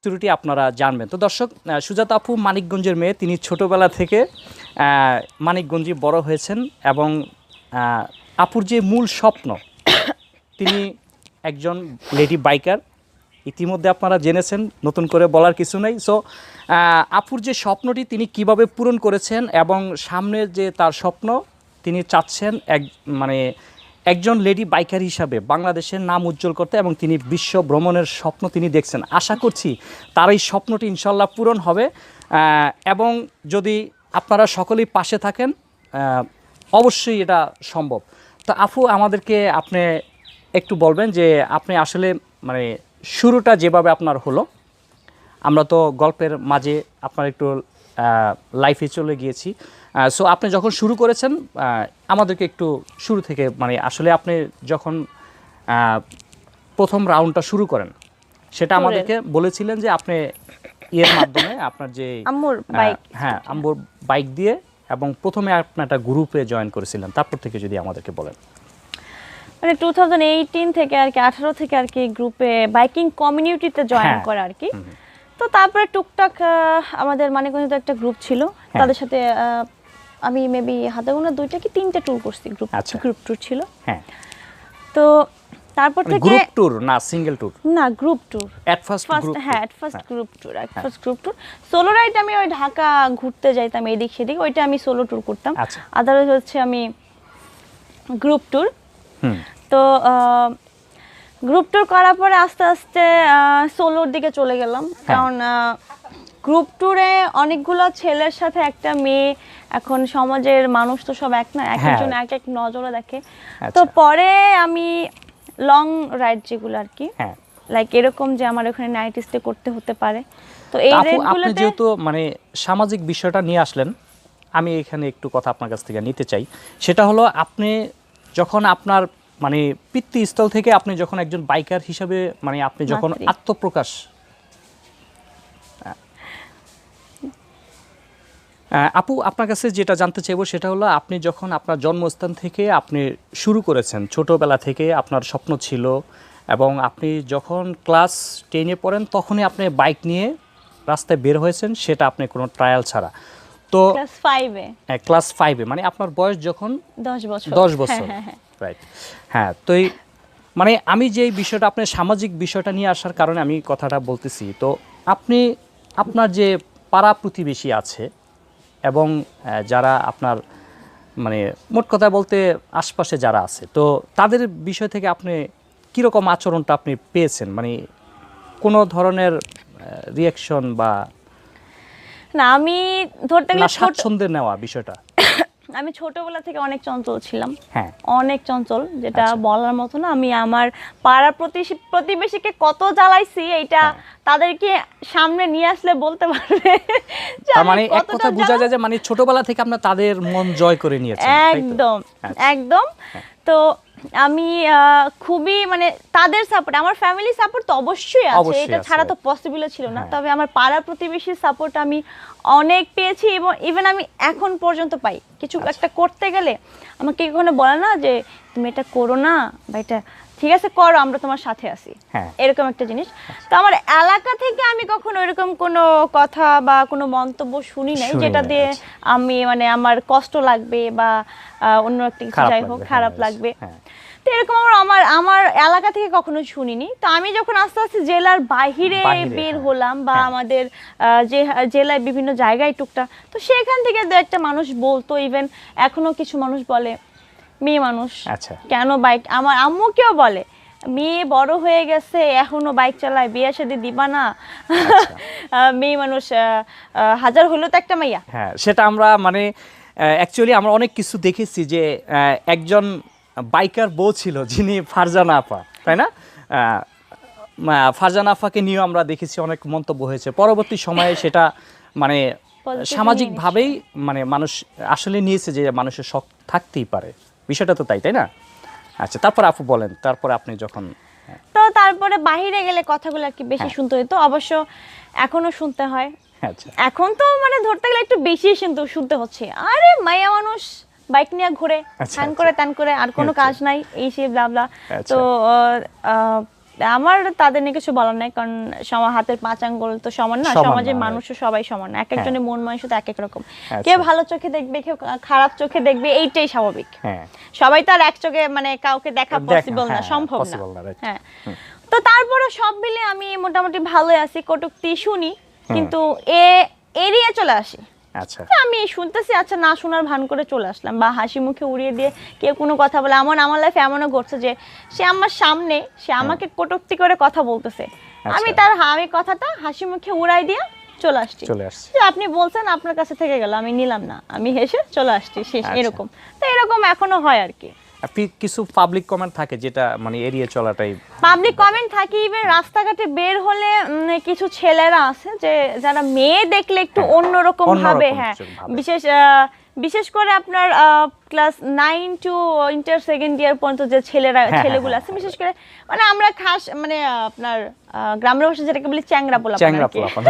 শুরুটি আপনারা জানবেন। তো দর্শক, সুজাতা আপু মানিকগঞ্জের মেয়ে, তিনি ছোটোবেলা থেকে মানিকগঞ্জে বড় হয়েছেন এবং আপুর যে মূল স্বপ্ন, তিনি একজন লেডি বাইকার। ইতিমধ্যে আপনারা জেনেছেন, নতুন করে বলার কিছু নেই। সো আপুর যে স্বপ্নটি তিনি কিভাবে পূরণ করেছেন এবং সামনে যে তার স্বপ্ন, তিনি চাচ্ছেন একজন লেডি বাইকার হিসাবে বাংলাদেশের নাম উজ্জ্বল করতে, এবং তিনি বিশ্ব ভ্রমণের স্বপ্ন তিনি দেখছেন। আশা করছি তার এই স্বপ্নটি ইনশাল্লাহ পূরণ হবে, এবং যদি আপনারা সকলেই পাশে থাকেন অবশ্যই এটা সম্ভব। তো আপু, আমাদেরকে আপনি একটু বলবেন যে আপনি আসলে শুরুটা যেভাবে আপনার হলো, আমরা তো গল্পের মাঝে আপনার একটু লাইফে চলে গিয়েছি। সো আপনি যখন শুরু করেছেন আমাদেরকে একটু শুরু থেকে, আসলে আপনি যখন প্রথম রাউন্ডটা শুরু করেন সেটা আমাদেরকে বলেছিলেন যে আপনি এর মাধ্যমে আপনার যে আম্মুর বাইক, হ্যাঁ আম্মুর বাইক দিয়ে, এবং প্রথমে আপনি একটা গ্রুপে জয়েন করেছিলেন, তারপর থেকে যদি আমাদেরকে বলেন। 2018 থেকে আর কি, 18 থেকে আর কি গ্রুপে বাইকিং কমিউনিটিতে জয়েন করা আর কি। তো তারপরে টুকটাক আমাদের মানিকগঞ্জে তো একটা গ্রুপ ছিল, তাদের সাথে আমি মেবি হাতে গোনা 2টা কি 3টা ট্যুর করছি। গ্রুপ ট্যুর ছিল। হ্যাঁ, তো তারপর থেকে গ্রুপ ট্যুর না সিঙ্গেল ট্যুর? না, group tour. At first group tour. Solo ride আমি ওই ঢাকা ঘুরতে যাইতাম এদিক সেদিক, ওইটা আমি সোলো ট্যুর করতাম। আদারওয়াইজ হচ্ছে আমি গ্রুপ ট্যুর। তো গ্রুপ ট্যুর করার পরে আস্তে আস্তে সোলোর দিকে চলে গেলাম, কারণ গ্রুপ ট্যুরে অনেকগুলো ছেলের সাথে একটা মেয়ে, এখন সমাজের মানুষ তো সব এক না, এক একজন এক এক নজরে দেখে। তো পরে আমি লং রাইড যেগুলো আর কি, লাইক এরকম যে আমার ওখানে নাইট স্টে করতে হতে পারে, তো এই রাইডগুলোতে আপনি যেহেতু সামাজিক বিষয়টা নিয়ে আসলেন, আমি এখানে একটু কথা আপনার কাছ থেকে নিতে চাই। সেটা হলো, আপনি যখন আপনার পিতৃস্থল থেকে আপনি যখন একজন বাইকার হিসাবে আপনি যখন আত্মপ্রকাশ, আপু আপনার কাছে যেটা জানতে চাইবো সেটা হলো, আপনি যখন আপনার জন্মস্থান থেকে আপনি শুরু করেছেন, ছোটোবেলা থেকে আপনার স্বপ্ন ছিল, এবং আপনি যখন ক্লাস 10-এ পড়েন তখনই আপনি বাইক নিয়ে রাস্তায় বের হয়েছেন, সেটা আপনি কোনো ট্রায়াল ছাড়া। তো ক্লাস 5-এ আপনার বয়স যখন 10 বছর, রাইট? হ্যাঁ, তো আমি যে বিষয়টা, আপনার সামাজিক বিষয়টা নিয়ে আসার কারণে আমি কথাটা বলতেছি। তো আপনি আপনার যে পাড়া প্রতিবেশী আছে এবং যারা আপনার মোট কথা বলতে আশপাশে যারা আছে, তো তাদের বিষয় থেকে আপনি কীরকম আচরণটা আপনি পেয়েছেন? কোনো ধরনের রিয়াকশন বা না, আমি ধরতে গেলে স্বাচ্ছন্দ্যে নেওয়া বিষয়টা? আমি ছোটবেলা থেকে অনেক চঞ্চল ছিলাম, অনেক চঞ্চল, যেটা বলার মতো না। আমি আমার পাড়া প্রতিবেশীকে কত জ্বালাইছি, এইটা তাদেরকে সামনে নিয়ে আসলে বলতে পারবে। এক কথা বোঝা যায় যে ছোটবেলা থেকে আপনি তাদের মন জয় করে নিয়েছেন। একদম একদম। তো আমি খুবই তাদের সাপোর্ট, আমার ফ্যামিলি সাপোর্ট তো অবশ্যই আছে, এটা ছাড়া তো পসিবল ছিল না। তবে আমার পাড়া প্রতিবেশীর সাপোর্ট আমি অনেক পেয়েছি, এবং ইভেন আমি এখন পর্যন্ত পাই। কিছু একটা করতে গেলে আমাকে কখনো বলে না যে তুমি এটা করো না, বা এটা ঠিক আছে করো, আমরা তোমার সাথে আছি, এরকম একটা জিনিস। তো আমার এলাকা থেকে আমি কখনো এরকম কোনো কথা বা কোনো মন্তব্য শুনি নাই যেটা দিয়ে আমি আমার কষ্ট লাগবে বা অন্য একটা কিছু যাই হোক খারাপ লাগবে। তো এরকম আমার এলাকা থেকে কখনো শুনিনি। তো আমি যখন আস্তে আস্তে জেলার বাহিরে বের হলাম, বা আমাদের যে জেলায় বিভিন্ন জায়গায় টুকটাক, তো সেখান থেকে দু একটা মানুষ বলতো, ইভেন এখনো কিছু মানুষ বলে মেয়ে মানুষ কেন বাইক, আমার আম্মুকেও বলে মেয়ে বড় হয়ে গেছে এখনো বাইক চালায়, বিয়ে শাদী দিবা না, মেয়ে মানুষ হাজার হলো তো একটা মাইয়া। হ্যাঁ, সেটা আমরা অ্যাকচুয়ালি আমরা অনেক কিছু দেখেছি যে একজন বাইকার বউ ছিল যিনি ফারজানা আপা, তাই না? ফারজানা আপাকে নিয়েও আমরা দেখেছি অনেক মন্তব্য হয়েছে। পরবর্তী সময়ে সেটা সামাজিকভাবেই মানুষ আসলে নিয়েছে যে মানুষের শখ থাকতেই পারে, বিষয়টা তো তাই না? আচ্ছা, তারপর আপু বলেন, তারপরে আপনি যখন তো তারপরে বাইরে গেলে কথাগুলো আর কি বেশি শুনতে হতো, অবশ্য এখনো শুনতে হয়। এখন তো ধরতে গেলে একটু বেশি শুনতে হচ্ছে, আরে মাইয়া মানুষ বাইক নিয়ে ঘুরে টান করে আর কোনো কাজ নাই, এই সে ব্লা ব্লা। তো আমার তাদের নিয়ে কিছু বলার নাই, কারণ হাতের 5 আঙ্গুল তো সমান না, সমাজের মানুষও সবাই সমান না, এক একজনের মন মানসিক তো এক এক রকম, কেউ ভালো চোখে দেখবে, কেউ খারাপ চোখে দেখবে, এইটাই স্বাভাবিক। সবাই তো আর এক চোখে মানে কাউকে দেখা পসিবল না, সম্ভব না। হ্যাঁ, তো তারপরে সব মিলে আমি মোটামুটি ভালোই আছি, কটূক্তি শুনি কিন্তু এড়িয়ে চলে আসি। আচ্ছা, আমি শুনতেছি, আচ্ছা না শোনার ভান করে চলে আসলাম, বা হাসি মুখে উড়িয়ে দিয়ে কেউ কোনো কথা বলে। আমার লাইফে এমনও ঘটছে যে সে আমার সামনে সে আমাকে কটূক্তি করে কথা বলতেছে, আমি কথাটা হাসি মুখে উড়াই দিয়ে চলে আসছি, আপনি বলছেন আপনার কাছে থেকে গেল, আমি নিলাম না, আমি হেসে চলে আসছি, শেষ। এরকম তো এরকম এখনো হয় আর কি। কিছু পাবলিক কমেন্ট থাকে যেটা মানে এড়িয়ে চলাটাই। পাবলিক কমেন্ট থাকে, ইভেন রাস্তাঘাটে বের হলে কিছু ছেলেরা আছে যে যারা মেয়ে দেখলে একটু অন্যরকম ভাবে, হ্যাঁ, বিশেষ করে আপনার class 9 to inter second year পর্যন্ত যে ছেলেগুলো আছে, বিশেষ করে মানে আমরা খাস মানে আপনার গ্রামের ভাষায় যেটাকে বলি চ্যাংরা পোলাপান,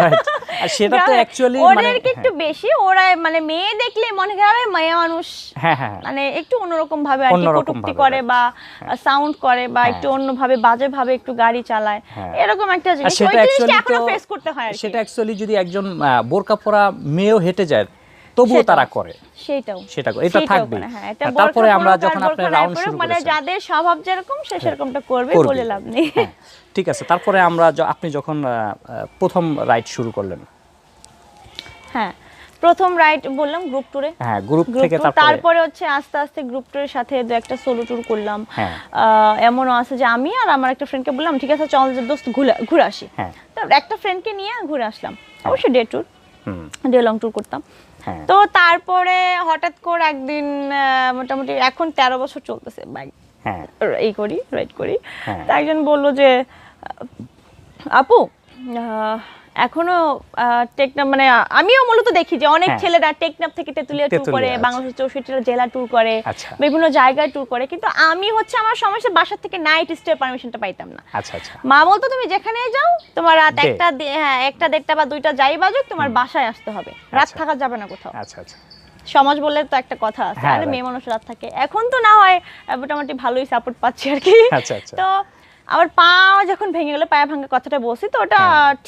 আর সেটা তো অ্যাকচুয়ালি মানে ওদেরকে একটু বেশি, ওরা মানে মেয়ে দেখলে মনে করে মেয়ে মানুষ, মানে একটু অন্যরকম ভাবে আর কি কটূক্তি করে বা সাউন্ড করে বা একটু অন্যভাবে বাজে ভাবে একটু গাড়ি চালায়, এরকম একটা জিনিস ওই জিনিসটা এখনো ফেস করতে হয় আর কি। সেটা অ্যাকচুয়ালি যদি একজন বোরকা পরা মেয়েও হেঁটে যায় তবুও তারা করে, এটা থাকবে। তারপরে আমরা যখন আপনি রাউন্ড শুরু করেন, মানে যাদের স্বভাব যেরকম সে সেরকমটা করবে, বলে লাভ নেই। ঠিক আছে, তারপরে আপনি যখন প্রথম রাইড শুরু করলেন? হ্যাঁ, প্রথম রাইড বললাম গ্রুপ ট্যুরে। হ্যাঁ, গ্রুপ থেকে তারপরে হচ্ছে আস্তে আস্তে গ্রুপ ট্যুরের সাথে দু একটা সোলো ট্যুর করলাম। এমনও আছে যে আমি আর আমার একটা ফ্রেন্ডকে বললাম ঠিক আছে চল যে দোস্ত ঘুরে আসি, তো একটা ফ্রেন্ডকে নিয়ে ঘুরে আসলাম, অবশ্যই day tour, day long tour করতাম। তো তারপরে হঠাৎ করে একদিন, মোটামুটি এখন 13 বছর চলতেছে বাইক রাইড করি, তো একজন বললো যে আপু এখনো টেকনাফ, মানে আমিও মূলত দেখি যে অনেক ছেলেরা টেকনাফ থেকে তেতুলিয়া ট্যুর করে, বাংলাদেশের 64টা জেলা ট্যুর করে, বিভিন্ন জায়গায় ট্যুর করে, কিন্তু আমি হচ্ছে আমার সমস্যা বাসা থেকে নাইট স্টে পারমিশনটা পাইতাম না। মা বলতো তুমি যেখানে যাও তোমার রাত 1টা 1টা 1:30 বা 2টা যাই বাজুক তোমার বাসায় আসতে হবে, রাত থাকা যাবে না কোথাও। সমাজ বললে তো একটা কথা আছে, আরে মেয়ে মানুষ রাত থাকে। এখন তো না হয় মোটামুটি ভালোই সাপোর্ট পাচ্ছি আর কি। তো আমার পা যখন ভেঙে গেল, পায়ে ভাঙা কথাটা বলছি, তো ওটা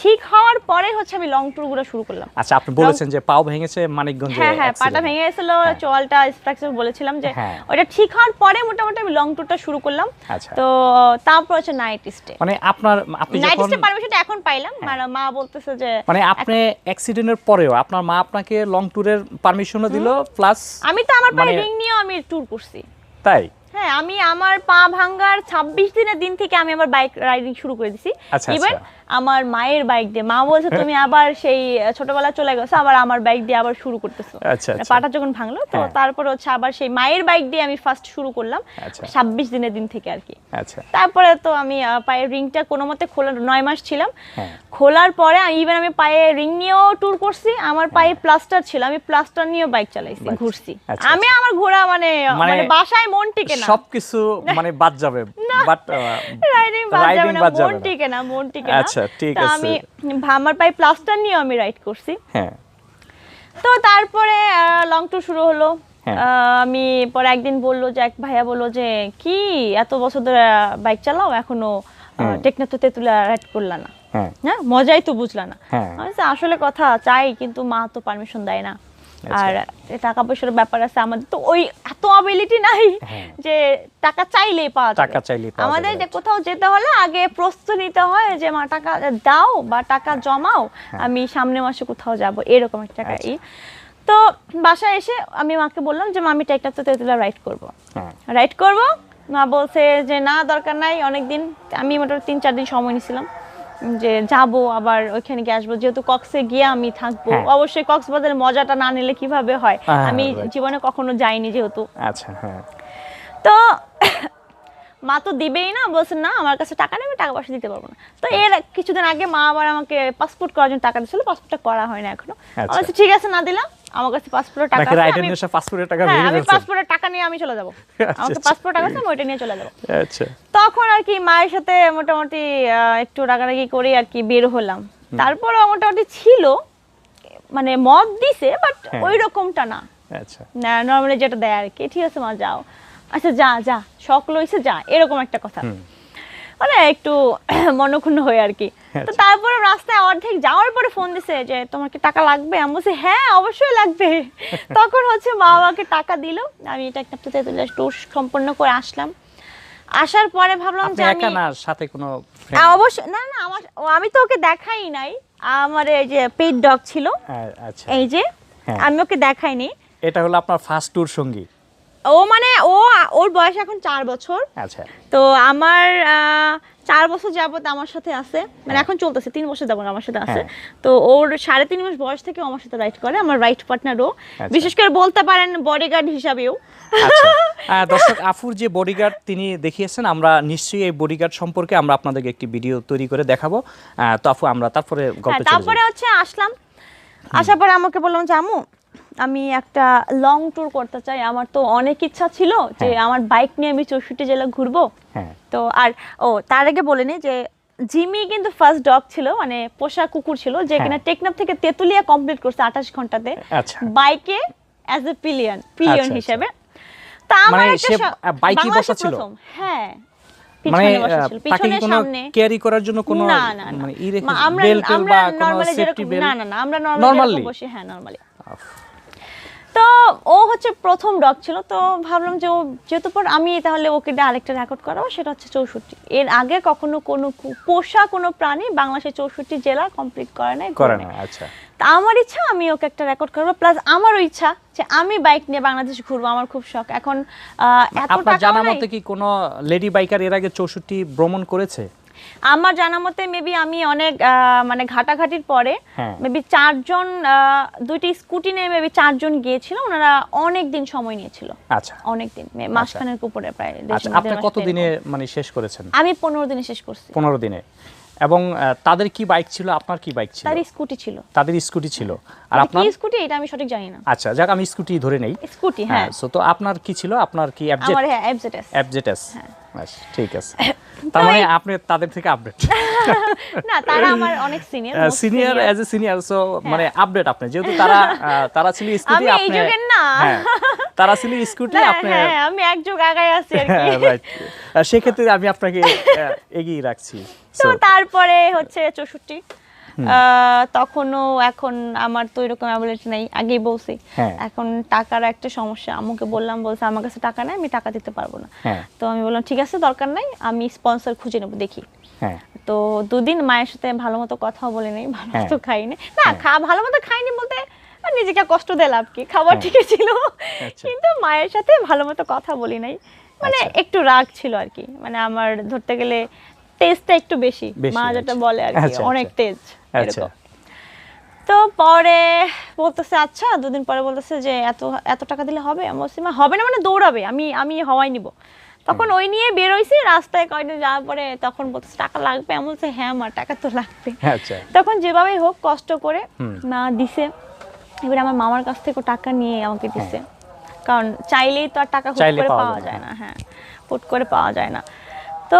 ঠিক হওয়ার পরে হচ্ছে আমি লং ট্যুর গুলো শুরু করলাম। আচ্ছা, আপনি বলেছেন যে পাও ভেঙেছে মানিকগঞ্জে? হ্যাঁ, পাটা ভেঙে গেছিল, চোয়ালটা ফ্র্যাকচার বলেছিলাম যে ওটা ঠিক হওয়ার পরে মোটামুটি আমি লং ট্যুরটা শুরু করলাম। তো তারপর হচ্ছে নাইট স্টে, মানে আপনি নাইট স্টে পারমিশনটা এখন পাইলাম, মা বলতেছে যে মানে আপনি অ্যাক্সিডেন্টের পরেও আপনার মা আপনাকে লং ট্যুরের পারমিশনও দিল, প্লাস আমি তো আমার পায়ে রিং নিয়ে আমি ট্যুর করছি। তাই? হ্যাঁ, আমি আমার পা ভাঙার 26 দিনের দিন থেকে আমি আবার বাইক রাইডিং শুরু করে দিছি। ইভেন আমার মায়ের বাইক দিয়ে, মা বলছে তুমি আবার সেই ছোটবেলা চলে গেছো, আবার আমার বাইক দিয়ে আবার শুরু করতেছো। পাটা যখন ভাঙলো তো তারপর হচ্ছে আবার সেই মায়ের বাইক দিয়ে আমি ফার্স্ট শুরু করলাম 26 দিনের দিন থেকে আর কি। তারপরে তো আমি পায়ের রিংটা কোনো মতে খোলা, 9 মাস ছিলাম, খোলার পরে ইভেন আমি পায়ে রিং নিয়েও ট্যুর করছি, আমার পায়ে প্লাস্টার ছিল, আমি প্লাস্টার নিয়েও বাইক চালাইছি, ঘুরছি। আমি আমার ঘোরা মানে বাসায় মন টিকে না, সবকিছু মানে বাদ যাবে, বাট রাইডিং বাদ যাবে না, মন টিকে না। আচ্ছা, ঠিক আছে। আমি আমার পায়ে প্লাস্টার নিয়ে আমি রাইড করছি। তো তারপরে লং ট্যুর শুরু হলো। আমি পরে একদিন বললো যে এক ভাইয়া বললো যে কি এত বছর ধরে বাইক চালাও এখনো টেকনাফ তো তেতুলিয়া রাইড করলা না, হ্যাঁ মজাই তো বুঝলা না। আসলে কথা চাই কিন্তু মা তো পারমিশন দেয় না, আর টাকা পয়সার ব্যাপার আছে, আমাদের তো ওই এত অ্যাবিলিটি নাই যে টাকা চাইলেই পাওয়া যাবে। আমাদের যে কোথাও যেতে হলে আগে প্রস্তুতি নিতে হয় যে মা টাকা দাও বা টাকা জমাও, আমি সামনের মাসে কোথাও যাব, এরকম একটা টাকা। তো বাসায় এসে আমি মাকে বললাম যে আমি টেকনাফ তো তেতুলিয়া রাইড করব। মা বলছে যে না দরকার নাই, অনেকদিন, আমি মোটামুটি 3-4 দিন সময় নিয়েছিলাম যে যাবো আবার ওইখানে গিয়ে আসবো, যেহেতু কক্সে গিয়ে আমি থাকবো, অবশ্যই কক্সবাজারের মজাটা না নিলে কিভাবে হয়, আমি জীবনে কখনো যাইনি যেহেতু। তো মা তো দিবেই না, বলছে না আমার কাছে টাকা নেই, টাকা পয়সা দিতে পারবো না। তো এর কিছুদিন আগে মা আবার আমাকে পাসপোর্ট করার জন্য টাকা দিয়েছিল, পাসপোর্টটা করা হয় না এখনো। বলছে ঠিক আছে না দিলাম, আমার কাছে পাসপোর্টের টাকা আছে, আমি পাসপোর্টের টাকা নিয়ে আমি চলে যাবো, আমাকে পাসপোর্ট টাকা আছে আমি ওইটা নিয়ে চলে যাবো। তখন আর কি মায়ের সাথে মোটামুটি একটু রাগারাগি করে আর কি বের হলাম। তারপর মোটামুটি ছিল, মানে মত দিছে বাট ওই রকমটা না, নর্মালি যেটা দেয় আর কি, ঠিক আছে মা যাও, আচ্ছা যা শখ লইছে যা, এরকম একটা কথা। মানে একটু মনক্ষুণ্ণ হয়ে আর কি। তো তারপরে রাস্তায় অর্ধেক যাওয়ার পরে ফোন দিছে যে তোমার কি টাকা লাগবে, আমি বলছি হ্যাঁ অবশ্যই লাগবে। তখন হচ্ছে মা বাবাকে টাকা দিল, আমি এটা একটা তেঁতুলিয়া ট্যুর সম্পন্ন করে আসলাম। আসার পরে ভাবলাম যে আমি একা না, সাথে কোনো অবশ্যই না না আমি তো ওকে দেখাই নাই, আমার এই যে পেট ডগ ছিল আচ্ছা এই যে, আমি ওকে দেখাইনি। এটা হলো আপনার ফার্স্ট ট্যুর সঙ্গী? ও মানে ওর বয়স এখন 4 বছর। আচ্ছা। তো আমার 4 বছর যাবত আমার সাথে আছে, মানে এখন চলতেছে 3 বছর যাবত আমার সাথে আছে। তো ওর 3.5 মাস বয়স থেকে আমার সাথে রাইড করে, আমার রাইড পার্টনারও, বিশেষ করে বলতে পারেন বডিগার্ড হিসাবেও। আচ্ছা দর্শক, আফুর যে বডিগার্ড তিনি দেখিয়েছেন, আমরা নিশ্চয়ই এই বডিগার্ড সম্পর্কে আমরা আপনাদেরকে একটি ভিডিও তৈরি করে দেখাবো। তো আফু আমরা তারপরে গল্পে চলে যাই। তারপরে হচ্ছে আসলাম, আসার পরে আমাকে বললাম যে আম্মু আমি একটা লং ট্যুর করতে চাই, আমার তো অনেক ইচ্ছা ছিল যে আমার বাইক নিয়ে আমি 64 জেলা ঘুরবো। তো আর তার আগে বলে নি যে জিমি কিন্তু ফার্স্ট ডগ ছিল, মানে পোষা কুকুর ছিল, যে কিনা টেকনাফ থেকে তেঁতুলিয়া কমপ্লিট করছে 28 ঘন্টাতে বাইকে অ্যাজ এ পিলিয়ন হিসেবে। তা আমার একটা বাইকই বসাছিল? হ্যাঁ, মানে তাকে কোনো ক্যারি করার জন্য কোনো মানে বেল্ট বা কোনো সেফটি বেল্ট? না আমরা নরমালি বসে, হ্যাঁ নরমালি। তো ও হচ্ছে প্রথম ডগ ছিল, তো ভাবলাম যে ও যেহেতু পর আমি তাহলে ওকে দিয়ে আরেকটা রেকর্ড করাবো, সেটা হচ্ছে 64। এর আগে কখনো কোনো পোষা কোনো প্রাণী বাংলাদেশের 64 জেলা কমপ্লিট করে নাই। আচ্ছা। তা আমার ইচ্ছা আমি ওকে একটা রেকর্ড করবো, প্লাস আমারও ইচ্ছা যে আমি বাইক নিয়ে বাংলাদেশ ঘুরবো, আমার খুব শখ। এখন আপনার জানা মতে কি কোনো লেডি বাইকার এর আগে 64 ভ্রমণ করেছে? আমার জানা মতে মেবি আমি অনেক মানে ঘাটাঘাটির পরে মেবি 4 জন, 2টি স্কুটি নিয়ে মেবি 4 জন গিয়েছিল, ওনারা অনেক দিন সময় নিয়েছিল। আচ্ছা, অনেক দিন, মাসখানেক উপরে প্রায়। আচ্ছা, আপনি কত দিনে মানে শেষ করেছেন? আমি 15 দিনে শেষ করছি। 15 দিনে। এবং তাদের কি বাইক ছিল, আপনার কি বাইক ছিল? তাদের স্কুটি ছিল। তাদের স্কুটি ছিল। আর আপনার কি স্কুটি এটা আমি সঠিক জানি না। আচ্ছা, যাক আমি স্কুটি ধরে নেই। স্কুটি, হ্যাঁ। সো তো আপনার কি ছিল? আপনার কি এফজেড? আমার হ্যাঁ এফজেডএস। এফজেডএস, আচ্ছা ঠিক আছে। তার মানে আপনি তাদের থেকে আপডেট? না, তারা আমার অনেক senior as a senior, so মানে আপডেট আপনি, যেহেতু তারা ছিল স্কুটি, আপনি এই যুগের না, তারা ছিল স্কুটি, আপনি হ্যাঁ আমি এক যুগ আগায় আছি আর কি। রাইট, সেক্ষেত্রে আমি আপনাকে এগিয়ে রাখছি। তো তারপরে হচ্ছে 64, তখনও এখন আমার তো এরকম অ্যাবিলিটি নাই, আগেই বলছি। এখন টাকার একটা সমস্যা, আম্মুকে বললাম, বলছে আমার কাছে টাকা নাই, আমি টাকা দিতে পারবো না। তো আমি বললাম ঠিক আছে দরকার নাই, আমি স্পন্সর খুঁজে নেবো, দেখি। তো 2 দিন মায়ের সাথে ভালো মতো কথাও বলে নেই, ভালো মতো খাইনি, না ভালো মতো খাইনি বলতে নিজেকে কষ্ট দিয়ে লাভ কি, খাবার ঠিকই ছিল, কিন্তু মায়ের সাথে ভালো মতো কথা বলি নাই, মানে একটু রাগ ছিল আর কি, মানে আমার ধরতে গেলে তেজটা একটু বেশি, মা যেটা বলে আর কি, অনেক তেজ এরকম। তো পরে বলতেছে আচ্ছা, 2 দিন পরে বলতেছে যে এত টাকা দিলে হবে? আমি বলছি মা হবে না, মানে দৌড়াবে, আমি হওয়াই নিব। তখন ওই নিয়ে বের হইছি, রাস্তায় কয়দিন যাওয়ার পরে তখন বলতেছে টাকা লাগবে, আমি বলছি হ্যাঁ মা টাকা তো লাগবে। তখন যেভাবেই হোক কষ্ট করে মা দিছে, এবার আমার মামার কাছ থেকে টাকা নিয়ে আমাকে দিছে, কারণ চাইলেই তো আর টাকা হুট করে পাওয়া যায় না। হ্যাঁ, হুট করে পাওয়া যায় না। তো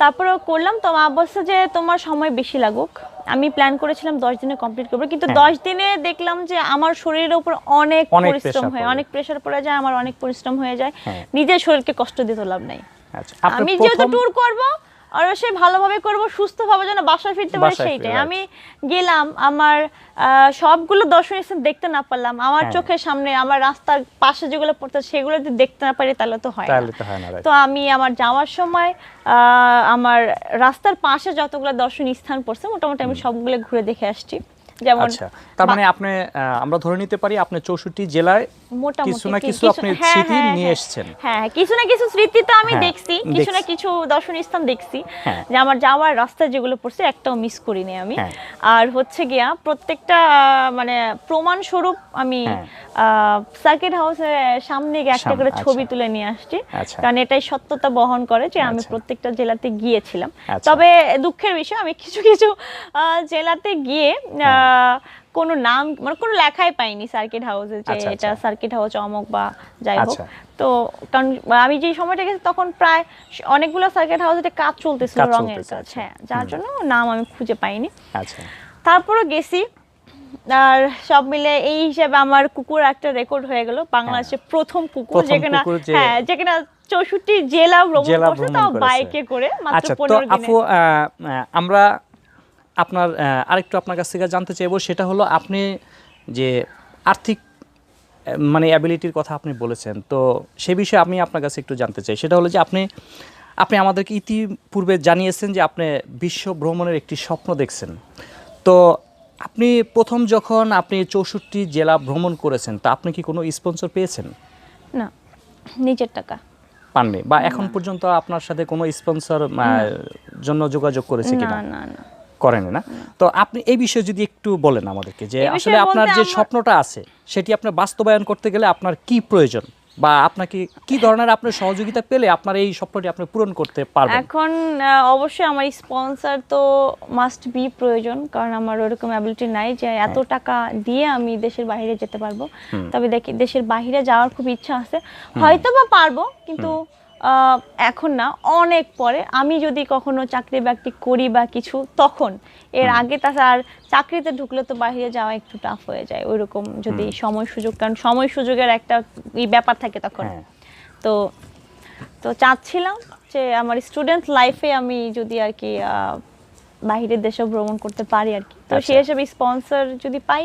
তারপরে করলাম, তো মা বলছে যে তোমার সময় বেশি লাগুক, আমি প্ল্যান করেছিলাম 10 দিনে কমপ্লিট করব, কিন্তু 10 দিনে দেখলাম যে আমার শরীরের উপর অনেক পরিশ্রম হয়, অনেক প্রেসার পড়ে যায়, আমার অনেক পরিশ্রম হয়ে যায়, নিজের শরীরকে কষ্ট দিতে লাভ নাই। আমি যেহেতু ট্যুর করব অবশ্যই ভালোভাবে করব, সুস্থভাবে যেন বাসায় ফিরতে পারি, সেইটাই। আমি গেলাম, আমার সবগুলো দর্শনীয় স্থান দেখতে না পারলাম, আমার চোখের সামনে আমার রাস্তার পাশে যেগুলো পড়তে সেগুলো যদি দেখতে না পারি তাহলে তো হয় না। তো আমি আমার যাওয়ার সময় আমার রাস্তার পাশে যতগুলো দর্শনীয় স্থান পড়ছে মোটামুটি আমি সবগুলো ঘুরে দেখে আসছি। যেমন আচ্ছা, তার মানে আপনি আমরা ধরে নিতে পারি আপনি 64 জেলায় কিছু না কিছু আপনি স্মৃতি নিয়ে এসেছেন। হ্যাঁ, কিছু না কিছু স্মৃতি তো আমি দেখছি, কিছু না কিছু দর্শনীয় স্থান দেখছি, যে আমার যাওয়ার রাস্তা যেগুলো পড়ছে একটাও মিস করিনি আমি। আর হচ্ছে গিয়া প্রত্যেকটা মানে প্রমাণ স্বরূপ আমি সার্কিট হাউসের সামনে গিয়ে একটা করে ছবি তুলে নিয়ে আসছি, কারণ এটাই সত্যতা বহন করে যে আমি প্রত্যেকটা জেলাতে গিয়েছিলাম। তবে দুঃখের বিষয় আমি কিছু কিছু জেলাতে গিয়ে কোনো নাম মানে কোনো লেখাই পাইনি সার্কিট হাউসে, যে এটা সার্কিট হাউস অমুক বা যাই হোক। তো কারণ আমি যে সময়টা গেছি তখন প্রায় অনেকগুলো সার্কিট হাউসে কাজ চলতেছিল, রঙের কাজ, হ্যাঁ, যার জন্য নাম আমি খুঁজে পাইনি। তারপরে গেছি, আর সব মিলে এই হিসেবে আমার কুকুর একটা রেকর্ড হয়ে গেল, বাংলাদেশের প্রথম কুকুর, যেখানে 64 জেলা ভ্রমণ করছে, তাও বাইকে করে মাত্র আচ্ছা, 15 তো দিনে। আপু আমরা আপনার আরেকটু আপনার কাছ থেকে জানতে চাইবো, সেটা হলো আপনি যে আর্থিক মানে অ্যাবিলিটির কথা আপনি বলেছেন, তো সে বিষয়ে আমি আপনার কাছে একটু জানতে চাই। সেটা হলো যে আপনি আমাদেরকে ইতিপূর্বে জানিয়েছেন যে আপনি বিশ্ব ভ্রমণের একটি স্বপ্ন দেখছেন। তো আপনি প্রথম যখন আপনি 64 জেলা ভ্রমণ করেছেন, তা আপনি কি কোনো স্পন্সর পেয়েছেন? না, নিজের টাকা পাননি, বা এখন পর্যন্ত আপনার সাথে কোনো স্পন্সর জন্য যোগাযোগ করেছে কিনা? না না করেনি না? তো আপনি এই বিষয়ে যদি একটু বলেন আমাদেরকে, যে এই আসলে বিষয়ে আপনার বলতে যে স্বপ্নটা আছে সেটি আপনার বাস্তবায়ন করতে গেলে আপনার কি প্রয়োজন, বা আপনাকে কি ধরনের আপনার সহযোগিতা পেলে আপনার এই স্বপ্নটি আপনি পূরণ করতে পারবেন? এখন অবশ্যই আমার স্পন্সর তো মাস্ট বি প্রয়োজন, কারণ আমার ওরকম অ্যাবিলিটি নাই যে এত টাকা দিয়ে আমি দেশের বাইরে যেতে পারবো। তবে দেখি, দেশের বাইরে যাওয়ার খুব ইচ্ছা আছে, হয়তো বা পারবো, কিন্তু এখন না, অনেক পরে। আমি যদি কখনো চাকরি বাকরি করি বা কিছু, তখন। এর আগে তাছাড়া চাকরিতে ঢুকলে তো বাইরে যাওয়া একটু টাফ হয়ে যায়, ওইরকম যদি সময় সুযোগ, কারণ সময় সুযোগের একটা ব্যাপার থাকে তখন। তো তো চাচ্ছিলাম যে আমার স্টুডেন্ট লাইফে আমি যদি আর কি বাইরের দেশে ভ্রমণ করতে পারি আর কি, তো সেই হিসেবে স্পন্সর যদি পাই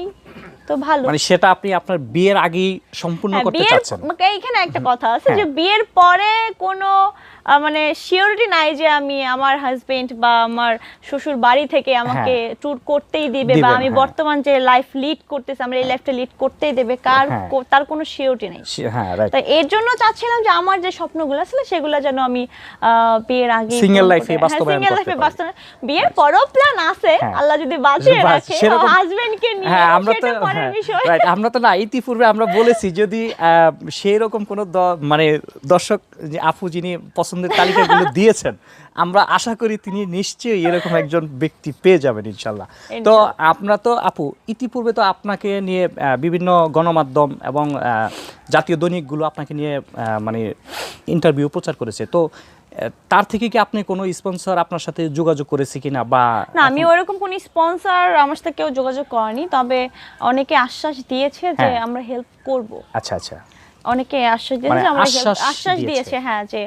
তো ভালো। মানে সেটা আপনি আপনার বিয়ের আগেই সম্পূর্ণ করতে চাচ্ছেন? এইখানে একটা কথা আছে যে বিয়ের পরে কোনো মানে সিওরিটি নাই যে আমি আমার হাজবেন্ড বা আমার শ্বশুর বাড়ি থেকে আমাকে ট্যুর করতেই দিবে, বা আমি বর্তমান যে লাইফ লিড করতেছি আমরা এই লাইফটা লিড করতেই দেবে, তার কোনো সিওরিটি নেই। তাই এর জন্য চাচ্ছিলাম যে আমার যে স্বপ্নগুলো ছিল সেগুলো যেন আমি বিয়ের আগে সিঙ্গেল লাইফে বাস্তবায়ন করতে পারি। বিয়ের পরেও প্ল্যান আছে, আল্লাহ যদি বাঁচিয়ে রাখে হাজবেন্ডকে নিয়ে, সেটা পরের বিষয়। রাইট, আমরা তো না ইতিপূর্বে আমরা বলেছি যদি সেই রকম কোনো মানে দর্শক যে আপু যিনি পছন্দের তালিকাগুলো দিয়েছেন, আমরা আশা করি তিনি নিশ্চয়ই এরকম একজন ব্যক্তি পেয়ে যাবেন ইনশাল্লাহ। তো আমরা তো আপু ইতিপূর্বে তো আপনাকে নিয়ে বিভিন্ন গণমাধ্যম এবং জাতীয় দৈনিকগুলো আপনাকে নিয়ে মানে ইন্টারভিউ প্রচার করেছে, তো তার থেকে কি আপনি কোনো স্পন্সর আপনার সাথে যোগাযোগ করেছে কিনা? বা না, আমি ওরকম কোনো স্পন্সর আমার সাথে কেউ যোগাযোগ করেনি, তবে অনেকে আশ্বাস দিয়েছে যে আমরা হেল্প করব। আচ্ছা আচ্ছা, অনেকে আশ্বাস দিয়েছে, আমরা আশ্বাস দিয়েছে, হ্যাঁ, যে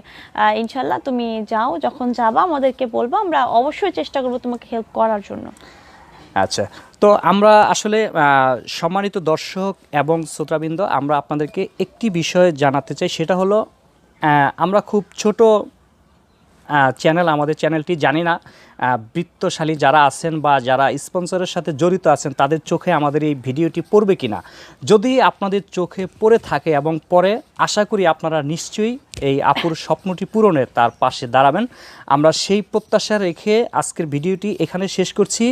ইনশাআল্লাহ তুমি যাও, যখন যাবা আমাদেরকে বলবা, আমরা অবশ্যই চেষ্টা করব তোমাকে হেল্প করার জন্য। আচ্ছা, তো আমরা আসলে সম্মানিত দর্শক এবং শ্রোতাবৃন্দ, আমরা আপনাদেরকে একটি বিষয় জানাতে চাই, সেটা হলো আমরা খুব ছোট চ্যানেল, আমাদের চ্যানেলটি জানি না বৃত্তশালী যারা আছেন বা যারা স্পন্সরের সাথে জড়িত আছেন তাদের চোখে আমাদের এই ভিডিওটি পড়বে কিনা। যদি আপনাদের চোখে পড়ে থাকে এবং পরে, আশা করি আপনারা নিশ্চয়ই এই আপুর স্বপ্নটি পূরণে তার পাশে দাঁড়াবেন। আমরা সেই প্রত্যাশা রেখে আজকের ভিডিওটি এখানে শেষ করছি।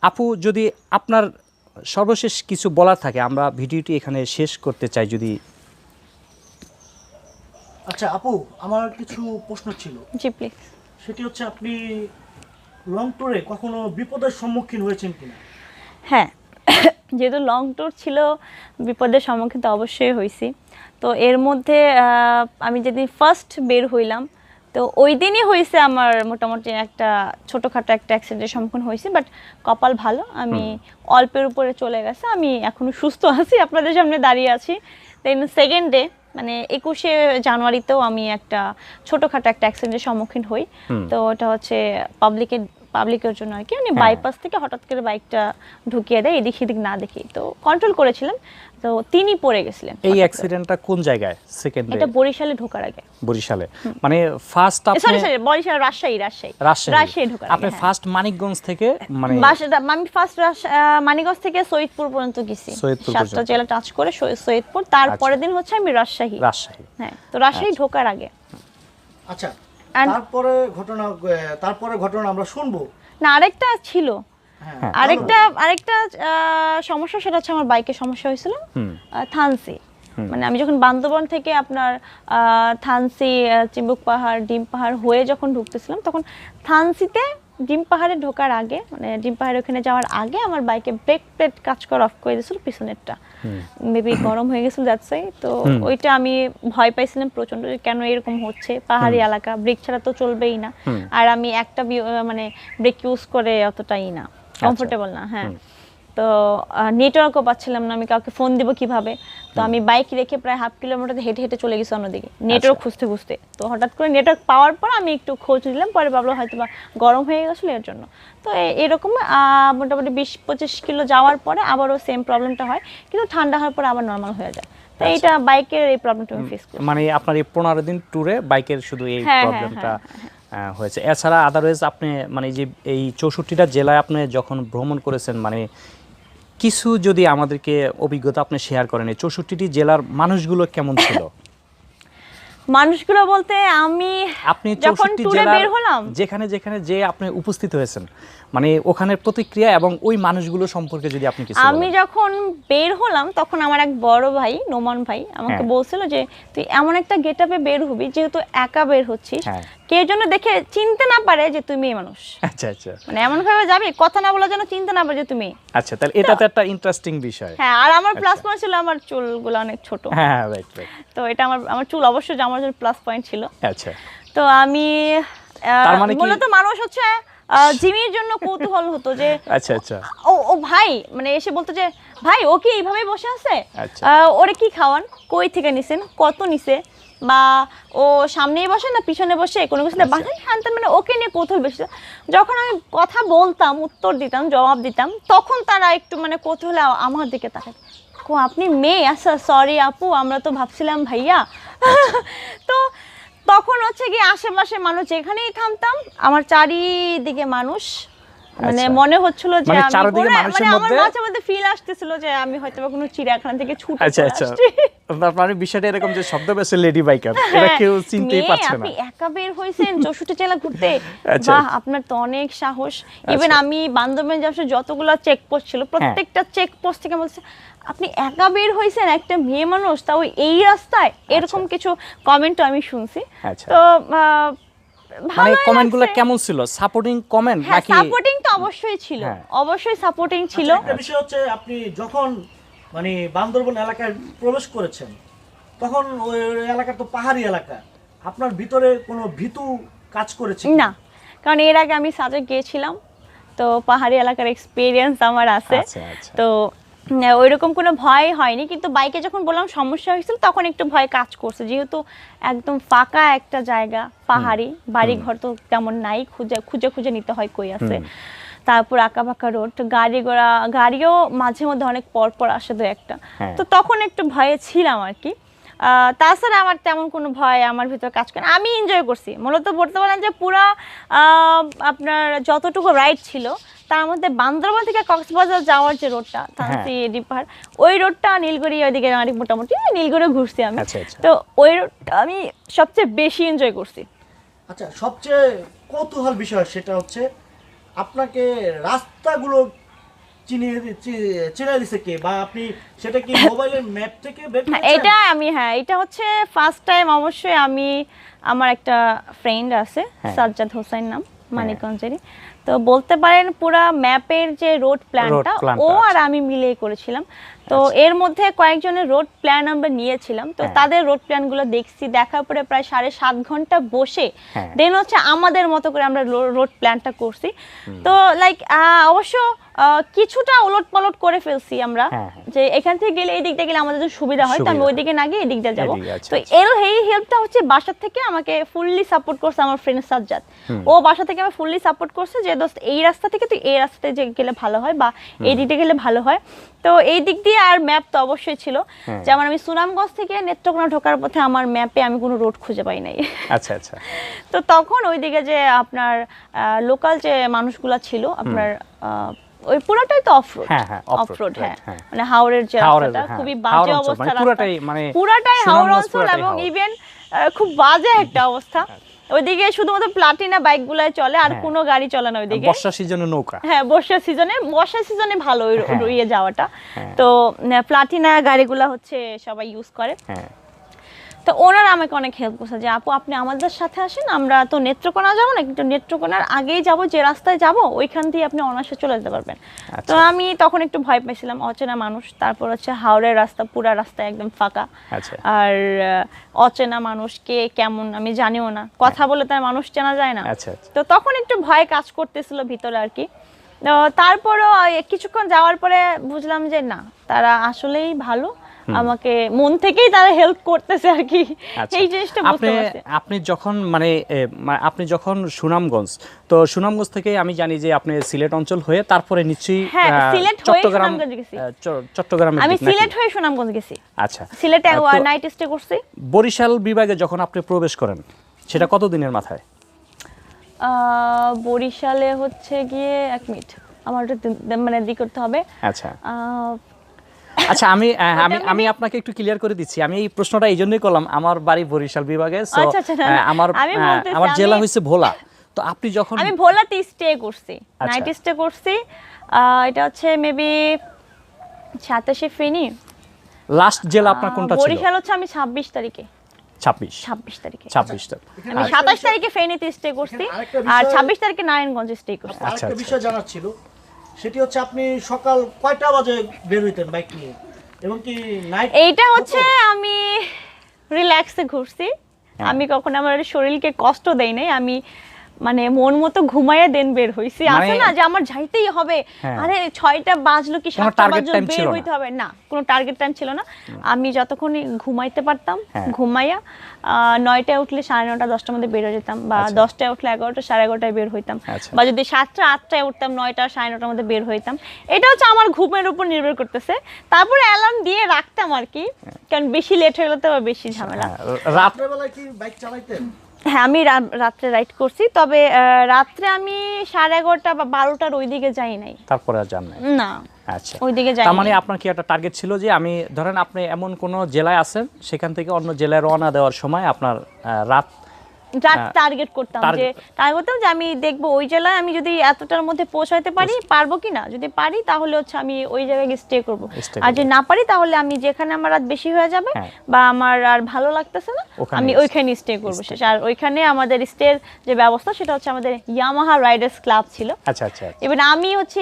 আপু, যদি আপনার সর্বশেষ কিছু বলার থাকে, আমরা ভিডিওটি এখানে শেষ করতে চাই যদি। আচ্ছা আপু, আমার কিছু প্রশ্ন ছিল। জি প্লিজ। সেটি হচ্ছে, আপনি লং ট্যুরে কখনো বিপদের সম্মুখীন হয়েছেন কিনা? হ্যাঁ, যেহেতু লং ট্যুর ছিল, বিপদের সম্মুখীন তো অবশ্যই হয়েছি। তো এর মধ্যে আমি যেদিন ফার্স্ট বের হইলাম, তো ওই দিনই হয়েছে আমার মোটামুটি একটা ছোটোখাটো একটা অ্যাক্সিডেন্টের সম্মুখীন হয়েছি, বাট কপাল ভালো, আমি অল্পের উপরে চলে গেছে, আমি এখনো সুস্থ আছি, আপনাদের সামনে দাঁড়িয়ে আছি। দেন সেকেন্ড ডে মানে 21শে জানুয়ারিতেও আমি একটা ছোটোখাটো একটা অ্যাক্সিডেন্টের সম্মুখীন হই। তো ওটা হচ্ছে পাবলিকের জন্য আর কি, উনি বাইপাস থেকে হঠাৎ করে বাইকটা ঢুকিয়ে দেয়, এদিক সেদিক না দেখি, তো কন্ট্রোল করেছিলেন, তো তিনি পড়ে গেছিলেন। এই অ্যাক্সিডেন্টটা কোন জায়গায়? সেকেন্ডে এটা বরিশালে ঢোকার আগে। বরিশালে মানে ফার্স্ট আপনি? সরি, বরিশাল, রাজশাহী ঢোকার আপনি ফার্স্ট মানিকগঞ্জ থেকে, মানে আমি ফার্স্ট মানিকগঞ্জ থেকে সৈয়দপুর পর্যন্ত গেছি, 7টা জেলা টাচ করে সৈয়দপুর, তারপরের দিন হচ্ছে আমি রাজশাহী। হ্যাঁ, তো রাজশাহী ঢোকার আগে। আচ্ছা, তারপরে ঘটনা আমরা শুনবো না, আরেকটা ছিল, আরেকটা সমস্যা, সেটা হচ্ছে আমার বাইকের সমস্যা হয়েছিল থানসি। মানে আমি যখন বান্দরবান থেকে আপনার থানসি, চিম্বুক পাহাড়, ডিম পাহাড় হয়ে যখন ঢুকতেছিলাম, তখন থানসিতে ডিম পাহাড়ে ঢোকার আগে, মানে ডিম পাহাড়ের ওখানে যাওয়ার আগে আমার বাইকে ব্রেক প্লেট কাজ করা অফ করে দিয়েছিল পিছনেরটা, মেবি গরম হয়ে গেছিল, দ্যাটস ওয়াই। তো ওইটা আমি ভয় পাইছিলাম প্রচন্ড, কেন এরকম হচ্ছে, পাহাড়ি এলাকা, ব্রেক ছাড়া তো চলবেই না, আর আমি একটা মানে ব্রেক ইউজ করে অতটাই না কমফোর্টেবল না। হ্যাঁ, তো নেটওয়ার্কও পাচ্ছিলাম না, আমি কাউকে ফোন দিব কিভাবে। তো আমি বাইক রেখে প্রায় 1/2 কিলোমিটার হেঁটে হেঁটে চলে গেছি অন্যদিকে নেটওয়ার্ক খুঁজতে খুঁজতে। তো হঠাৎ করে নেটওয়ার্ক পাওয়ার পর আমি একটু খোঁজ নিলাম, পরে ভাবলাম হয়তো বা গরম হয়ে গেছিলো এর জন্য। তো এরকম মোটামুটি 20-25 কিলো যাওয়ার পরে আবারও সেম প্রবলেমটা হয়, কিন্তু ঠান্ডা হওয়ার পরে আবার নর্মাল হয়ে যায়। তো এইটা বাইকের এই প্রবলেমটা আমি ফেস করি। মানে আপনার এই 15 দিন ট্যুরে বাইকের শুধু এই প্রবলেমটা হয়েছে, এছাড়া আদারওয়াইজ আপনি মানে যে এই 64টা জেলায় আপনি যখন ভ্রমণ করেছেন, মানে কিছু যদি আমাদেরকে অভিজ্ঞতা আপনি শেয়ার করেন, এই 64টি জেলার মানুষগুলো কেমন ছিল? মানুষগুলো বলতে আপনি যখন 64 ট্যুরে বের হলাম, যেখানে যেখানে যে আপনি উপস্থিত হয়েছেন, মানে ওখানের প্রতিক্রিয়া এবং ওই মানুষগুলো সম্পর্কে যদি আপনি কিছু আমি যখন বের হলাম তখন আমার এক বড় ভাই নোমান ভাই আমাকে বলছিল যে তুই এমন একটা গেটআপে বের হবি, যেহেতু একা বের হচ্ছিস, কেউ যেন দেখে চিনতে না পারে যে তুই মেয়ে মানুষ। আচ্ছা আচ্ছা, মানে এমন ভাবে যাবি কথা না বলা যেন চিনতে না পারে যে তুমি। আচ্ছা, তাহলে এটা তো একটা ইন্টারেস্টিং বিষয়। হ্যাঁ, আর আমার প্লাস পয়েন্ট ছিল আমার চুলগুলো অনেক ছোট। হ্যাঁ রাইট রাইট। তো এটা আমার চুল অবশ্যই যে আমার জন্য প্লাস পয়েন্ট ছিল। আচ্ছা, তো আমি মূলত মানুষ হচ্ছে জিমির জন্য কৌতূহল হতো যে আচ্ছা আচ্ছা, ও ভাই মানে এসে বলতো যে ভাই ও কি এইভাবে বসে আছে, ওরে কি খাওয়ান, কই থেকে নিছেন, কত নিছে, বা ও সামনেই বসে না পিছনে বসে, কোনো কিছু বাসায় হানতেন, মানে ওকে নিয়ে কৌতূহল বেশি। যখন আমি কথা বলতাম, উত্তর দিতাম, জবাব দিতাম, তখন তারা একটু মানে কৌতূহলে আমার দিকে তাকায়, কো আপনি মেয়ে? আচ্ছা সরি আপু, আমরা তো ভাবছিলাম ভাইয়া। তো তখন হচ্ছে কি আশেপাশে মানুষ যেখানেই থামতাম আমার চারিদিকে মানুষ, মানে মনে হচ্ছিল যে মানে আমি চারিদিকে মানুষের মধ্যে আমার মাঝে মধ্যে ফিল আসতেছিল যে আমি হয়তো কোনো চিড়িয়াখানা থেকে ছুটে আচ্ছা আচ্ছা, মানে বিষয়টা এরকম যে শব্দ বেশি লেডি বাইকার, এটা কেউ চিনতেই পারছে না। আপনি একা বের হইছেন 64 জেলা ঘুরতে, বাহ আপনার তো অনেক সাহস। ইভেন আমি বান্দরবান যাওয়ার যতগুলো চেকপোস্ট ছিল প্রত্যেকটা চেকপোস্ট থেকে বলছে আপনি একা বের হইছেন, একটা মেয়ে মানুষ, তাও এই রাস্তায়, এরকম কিছু কমেন্টও আমি শুনছি। তো মানে কমেন্টগুলো কেমন ছিল? সাপোর্টিং কমেন্ট নাকি? সাপোর্টিং তো অবশ্যই ছিল, অবশ্যই সাপোর্টিং ছিল। একটা বিষয় হচ্ছে আপনি যখন মানে বান্দরবান এলাকায় প্রবেশ করেছেন, তখন ওই এলাকা তো পাহাড়ি এলাকা, আপনার ভিতরে কোনো ভীতু কাজ করেছে না? কারণ এর আগে আমি সাজেক গিয়েছিলাম, তো পাহাড়ি এলাকার এক্সপিরিয়েন্স আমার আছে। তো ওইরকম কোনো ভয় হয়নি, কিন্তু বাইকে যখন বললাম সমস্যা হয়েছিল তখন একটু ভয় কাজ করছে, যেহেতু একদম ফাঁকা একটা জায়গা, পাহাড়ি, বাড়ি ঘর তো তেমন নাই, খুঁজে খুঁজে নিতে হয় কই আছে। তারপর আঁকাবাঁকা রোড, গাড়িও মাঝে মধ্যে অনেক পর পর আসে দু একটা। তো তখন একটু ভয়ে ছিলাম আর কি। তাছাড়া আমার তেমন কোনো ভয় আমার ভিতরে কাজ করে, আমি এনজয় করছি। মূলত বলতে পারেন যে পুরা আপনার যতটুকু রাইড ছিল তার মধ্যে বান্দরবান থেকে কক্সবাজার যাওয়ার যে রোডটা, থানসি পাহাড়, ওই রোডটা, নীলগড়ি ওইদিকে মোটামুটি নীলগড়ে ঘুরছি আমি। তো ওই রোডটা আমি সবচেয়ে বেশি এনজয় করছি। আচ্ছা, সবচেয়ে কৌতূহল বিষয় সেটা হচ্ছে আপনাকে রাস্তাগুলো চিনে দিছে কে, বা আপনি সেটা কি মোবাইলের ম্যাপ থেকে বের করেছেন? এটা আমি এটা হচ্ছে ফার্স্ট টাইম। অবশ্যই আমি, আমার একটা ফ্রেন্ড আছে সাজ্জাদ হোসেন নাম, মানিকগঞ্জেরই, তো বলতে পারেন পুরা ম্যাপের যে রোড প্ল্যানটা ও আর আমি মিলে করেছিলাম। তো এর মধ্যে কয়েকজনের রোড প্ল্যান আমরা নিয়েছিলাম, তো তাদের রোড প্ল্যানগুলো দেখছি, দেখার পরে প্রায় 7.5 ঘন্টা বসে দেন হচ্ছে আমাদের মতো করে আমরা রোড প্ল্যানটা করছি। তো লাইক অবশ্য কিছুটা উলট পালট করে ফেলছি আমরা, যে এখান থেকে গেলে এই দিক দিয়ে গেলে আমাদের সুবিধা হয়, তো আমি ওই দিকে না গিয়ে এই দিক দিয়ে যাবো। তো এই হেল্পটা হচ্ছে বাসা থেকে আমাকে ফুললি সাপোর্ট করছে আমার ফ্রেন্ড সাজ্জাদ। ও বাসা থেকে আমাকে ফুললি সাপোর্ট করছে যে দোস্ত এই রাস্তা থেকে তুই এই রাস্তাতে গেলে ভালো হয়, বা এই দিক দিয়ে গেলে ভালো হয়। তো এই দিক দিয়ে আর ম্যাপ তো অবশ্যই ছিল, যেমন আমি সুনামগঞ্জ থেকে নেত্রকোনা ঢোকার পথে আমার ম্যাপে আমি কোনো রোড খুঁজে পাই নাই। আচ্ছা আচ্ছা। তো তখন ওইদিকে যে আপনার লোকাল যে মানুষগুলা ছিল আপনার ওই পুরোটাই তো অফরোড, অফরোড, মানে হাওড়ের যে রাস্তাটা খুবই বাজে অবস্থা, পুরাটাই হাওড় অঞ্চল, এবং ইভেন খুব বাজে একটা অবস্থা। ওইদিকে শুধুমাত্র প্লাটিনা বাইকগুলাই চলে, আর কোনো গাড়ি চলে না ওইদিকে। বর্ষা সিজনে নৌকা, বর্ষা সিজনে ভালো ইয়ে যাওয়াটা। তো প্লাটিনা গাড়িগুলা হচ্ছে সবাই ইউজ করে। তো ওনারা আমাকে অনেক হেল্প করছে যে আপু আপনি আমাদের সাথে আসেন, আমরা তো নেত্রকোনা যাবো না, কিন্তু নেত্রকোনার আগেই যাব, যে রাস্তায় যাব ওইখান দিয়ে আপনি অনায়াসে চলে যেতে পারবেন। তো আমি তখন একটু ভয় পেয়েছিলাম, অচেনা মানুষ, তারপর হচ্ছে হাওড়ের রাস্তা, পুরা রাস্তা একদম ফাঁকা, আর অচেনা মানুষ কে কেমন আমি জানিও না, কথা বলে তার মানুষ চেনা যায় না। তো তখন একটু ভয় কাজ করতেছিল ভিতরে আর কি। তারপরও কিছুক্ষণ যাওয়ার পরে বুঝলাম যে না, তারা আসলেই ভালো, আমাকে মন থেকেই তারা হেল্প করতেছে আর কি। আচ্ছা। এই জিনিসটা বুঝতে পারছি। আপনি যখন আপনি যখন সুনামগঞ্জ, তো সুনামগঞ্জ থেকে আমি জানি যে আপনি সিলেট অঞ্চল হয়ে তারপরে নিশ্চয়ই হ্যাঁ, সিলেট হয়ে চট্টগ্রাম সুনামগঞ্জ গেছি। চট্টগ্রামের আমি দিক নাকি? সিলেট হয়ে সুনামগঞ্জ গেছি। আচ্ছা, সিলেটে তো নাইট স্টে করছি। বরিশাল বিভাগে যখন আপনি প্রবেশ করেন সেটা কতদিনের মাথায়? বরিশালে হচ্ছে গিয়ে 1 মিনিট, আমার মানে করতে হবে। আচ্ছা আচ্ছা, আমি আপনাকে একটু ক্লিয়ার করে দিচ্ছি। আমি এই প্রশ্নটা এই জন্যই করলাম, আমার বাড়ি বরিশাল বিভাগে, সো আমার জেলা হচ্ছে ভোলা। তো আপনি যখন আমি ভোলাতে স্টে করছি, আচ্ছা। নাইট স্টে করছি, এটা হচ্ছে মেবি 27 ফেনী। লাস্ট জেলা আপনার কোনটা ছিল? বরিশাল হচ্ছে আমি 26 তারিখে। 26 তারিখে। 26 আমি 27 তারিখে ফেনীতে স্টে করছি, আর 26 তারিখে নারায়ণগঞ্জে স্টে করছি। আরেকটা বিষয় জানার ছিল, সেটি হচ্ছে আপনি সকাল কয়টা বাজে বের হইতেন বাইক নিয়ে, এবং কি নাইট? এইটা হচ্ছে আমি রিল্যাক্সে ঘুরছি, আমি কখনো আমার শরীরকে কষ্ট দেই নাই, আমি মানে মন মতো ঘুমাইয়া দেন বের হইছি। আছে না যে আমার যাইতেই হবে, আরে 6টা বাজলো কি 7টা বাজলো বের হইতে হবে, না, কোনো টার্গেট টাইম ছিল না। আমি যতক্ষণ ঘুমাইতে পারতাম ঘুমাইয়া 9টায় উঠলে 9:30 10টার মধ্যে বের হয়ে যেতাম, বা 10টায় উঠলে 11টা 11:30টায় বের হইতাম, বা যদি 7টা 8টায় উঠতাম 9টা 9:30টার মধ্যে বের হইতাম। এটা হচ্ছে আমার ঘুমের উপর নির্ভর করতেছে। তারপরে অ্যালার্ম দিয়ে রাখতাম আর কি, কারণ বেশি লেট হয়ে গেলে তো বেশি ঝামেলা। রাতের বেলায় কি বাইক চালাইতেন? হ্যাঁ, আমি রাত্রে রাইড করছি, তবে রাত্রে আমি 11:30 বা 12টার ওই দিকে যাই নাই। তারপরে আর জান নাই? না, আচ্ছা, ওই দিকে যাই। তার মানে আপনার কি একটা টার্গেট ছিল যে আমি ধরেন আপনি এমন কোন জেলায় আছেন, সেখান থেকে অন্য জেলায় রওনা দেওয়ার সময় আপনার রাত টার্গেট করতাম যে আমি দেখবো ওই জেলায় আমি যদি এতটার মধ্যে পৌঁছাইতে পারবো কিনা, যদি পারি তাহলে হচ্ছে আমি ওই জায়গায় স্টে করব, আর যদি না পারি তাহলে আমি যেখানে আমার রাত বেশি হয়ে যাবে বা আমার আর ভালো লাগতেছে না, আমি ওইখানে স্টে করবো শেষ। আর ওইখানে আমাদের স্টের যে ব্যবস্থা সেটা হচ্ছে আমাদের ইয়ামাহা রাইডার্স ক্লাব ছিল। আচ্ছা আচ্ছা, এবার আমি হচ্ছে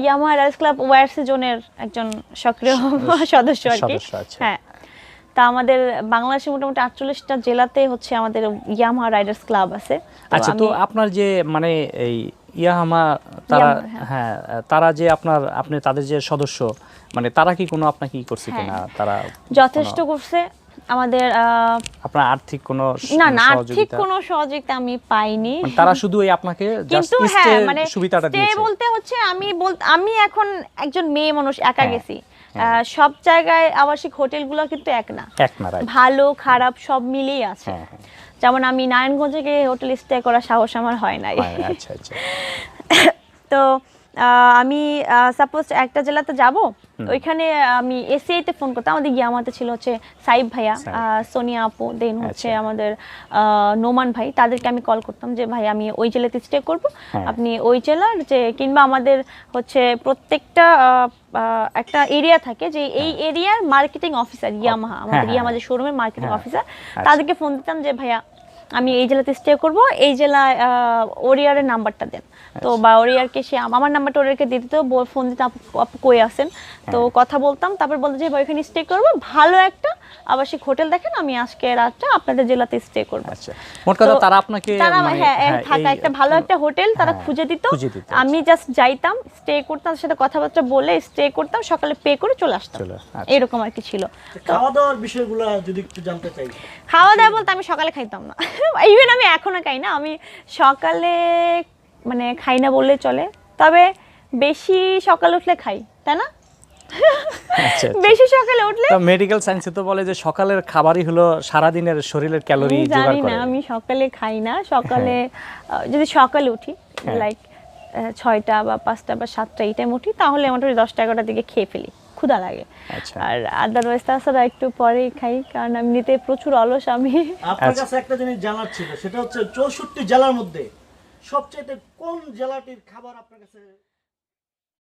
ইয়ামাহা রাইডার্স ক্লাব ওয়ারস জোনের একজন সক্রিয় সদস্য আর কি। হ্যাঁ, তা আমাদের বাংলাদেশে মোটামুটি 48টা জেলাতে হচ্ছে আমাদের ইয়ামাহা রাইডার্স ক্লাব আছে। আচ্ছা, তো আপনার যে মানে এই ইয়ামাহা তারা, হ্যাঁ, তারা যে আপনি তাদের যে সদস্য, মানে তারা কি কোনো আপনাকে কি করছে কিনা? তারা যথেষ্ট করছে আমাদের। আপনার আর্থিক কোনো না, আর্থিক কোনো সহযোগিতা আমি পাইনি, তারা শুধু এই আপনাকে জাস্ট স্টে সুবিধাটা দিয়েছে। স্টে বলতে হচ্ছে আমি এখন একজন মেয়ে মানুষ, একা গেছি। সব জায়গায় আবাসিক হোটেলগুলো কিন্তু এক না, ভালো খারাপ সব মিলিয়ে আছে। যেমন আমি নারায়ণগঞ্জে গিয়ে হোটেল স্টে করার সাহস আমার হয় নাই। আচ্ছা আচ্ছা। তো আমি সাপোজ একটা জেলাতে যাব, ওইখানে আমি এসিআইতে ফোন করতাম। আমাদের ইয়ামাতে ছিল হচ্ছে সাইব ভাইয়া, সোনিয়া আপু, দেন হচ্ছে আমাদের নোমান ভাই, তাদেরকে আমি কল করতাম যে ভাই আমি ওই জেলাতে স্টে করব, আপনি ওই জেলার যে, কিংবা আমাদের হচ্ছে প্রত্যেকটা একটা এরিয়া থাকে যে এই এরিয়ার মার্কেটিং অফিসার ইয়ামাহা, আমাদের ইয়ামাহা যে শোরুমের মার্কেটিং অফিসার, তাদেরকে ফোন দিতাম যে ভাইয়া আমি এই জেলাতে স্টে করব, এই জেলায় ওরিয়ারের নাম্বারটা দেন। তো বা ওরিয়ারকে সে আমার নাম্বারটা ওরিয়ারকে দিয়ে দিত, ফোন দিতে আপু কই আছেন, তো কথা বলতাম, তারপর বলতে যে ভাই ওইখানে স্টে করবো, ভালো একটা আবাসিক হোটেল দেখেন, আমি আজকে রাতটা আপনাদের জেলাতে স্টে করবো। আচ্ছা, মোট কথা তারা আপনাকে থাকা একটা ভালো একটা হোটেল তারা খুঁজে দিত, আমি জাস্ট যাইতাম, স্টে করতাম, তার সাথে কথাবার্তা বলে স্টে করতাম, সকালে পে করে চলে আসতাম, এরকম আর কি ছিল। খাওয়া দাওয়ার বিষয়গুলো যদি একটু জানতে চাই। খাওয়া দাওয়া বলতে আমি সকালে খাইতাম না, ইভেন আমি এখনো খাই না, আমি সকালে মানে খাই না বললে চলে, তবে বেশি সকালে উঠলে খাই, তাই না? বেশি সকালে উঠলে মেডিকেল সায়েন্সে তো বলে যে সকালের খাবারই হলো সারা দিনের শরীরের ক্যালোরি জোগাড় করে। জানি না, আমি সকালে খাই না, সকালে যদি সকালে উঠি লাইক 6টা বা 5টা বা 7টা এই টাইম উঠি, তাহলে মোটামুটি 10টা 11টার দিকে খেয়ে ফেলি, ক্ষুধা লাগে। আর আদারওয়াইজ তাছাড়া একটু পরেই খাই, কারণ এমনিতে প্রচুর অলস আমি। আপনার কাছে একটা জিনিস জানার ছিল, সেটা হচ্ছে 64 জেলার মধ্যে সবচেয়ে কোন জেলাটির খাবার আপনার কাছে